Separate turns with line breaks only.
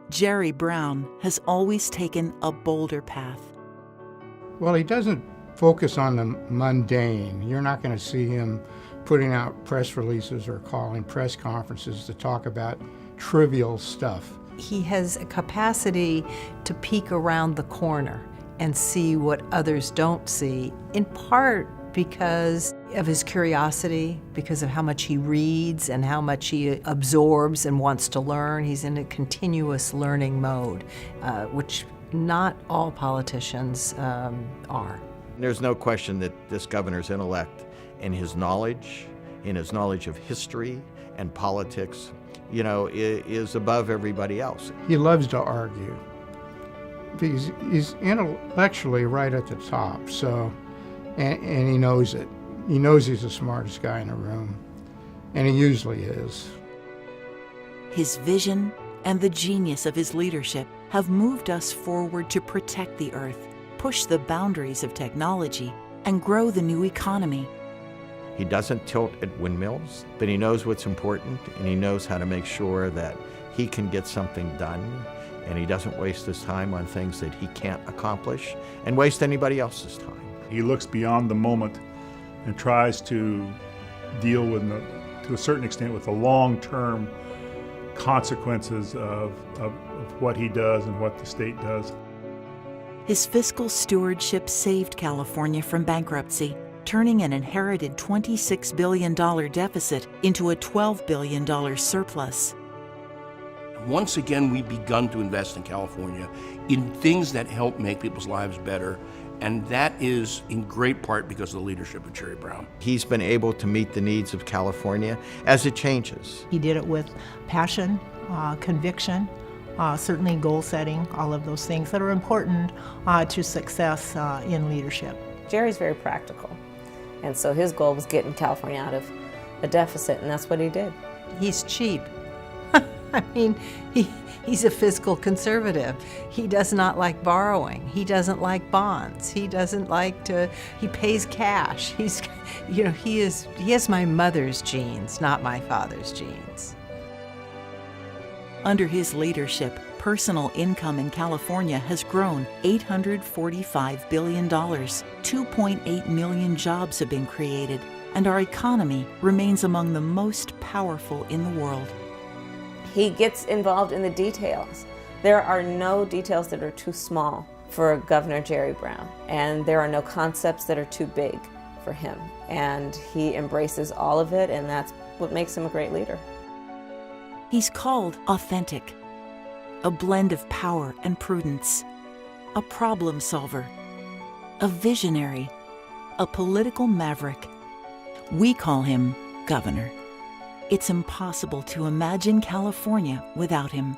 Jerry Brown has always taken a bolder path.
Well, he doesn't focus on the mundane. You're not going to see him putting out press releases or calling press conferences to talk about trivial stuff.
He has a capacity to peek around the corner and see what others don't see, in part because of his curiosity, because of how much he reads and how much he absorbs and wants to learn. He's in a continuous learning mode, which not all politicians are.
There's no question that this governor's intellect and his knowledge of history and politics, is above everybody else.
He loves to argue. He's intellectually right at the top, so, and he knows it. He knows he's the smartest guy in the room, and he usually is.
His vision and the genius of his leadership have moved us forward to protect the earth, push the boundaries of technology, and grow the new economy.
He doesn't tilt at windmills, but he knows what's important, and he knows how to make sure that he can get something done, and he doesn't waste his time on things that he can't accomplish and waste anybody else's time.
He looks beyond the moment and tries to deal with, to a certain extent, with the long-term consequences of what he does and what the state does.
His fiscal stewardship saved California from bankruptcy, turning an inherited $26 billion deficit into a $12 billion surplus.
Once again, we've begun to invest in California in things that help make people's lives better, and that is in great part because of the leadership of Jerry Brown.
He's been able to meet the needs of California as it changes.
He did it with passion, conviction, certainly goal setting, all of those things that are important to success in leadership.
Jerry's very practical, and so his goal was getting California out of a deficit, and that's what he did.
He's cheap. I mean, he's a fiscal conservative. He does not like borrowing. He doesn't like bonds. He doesn't like to, he pays cash. He has my mother's genes, not my father's genes.
Under his leadership, personal income in California has grown $845 billion. 2.8 million jobs have been created, and our economy remains among the most powerful in the world.
He gets involved in the details. There are no details that are too small for Governor Jerry Brown, and there are no concepts that are too big for him. And he embraces all of it, and that's what makes him a great leader.
He's called authentic, a blend of power and prudence, a problem solver, a visionary, a political maverick. We call him Governor. It's impossible to imagine California without him.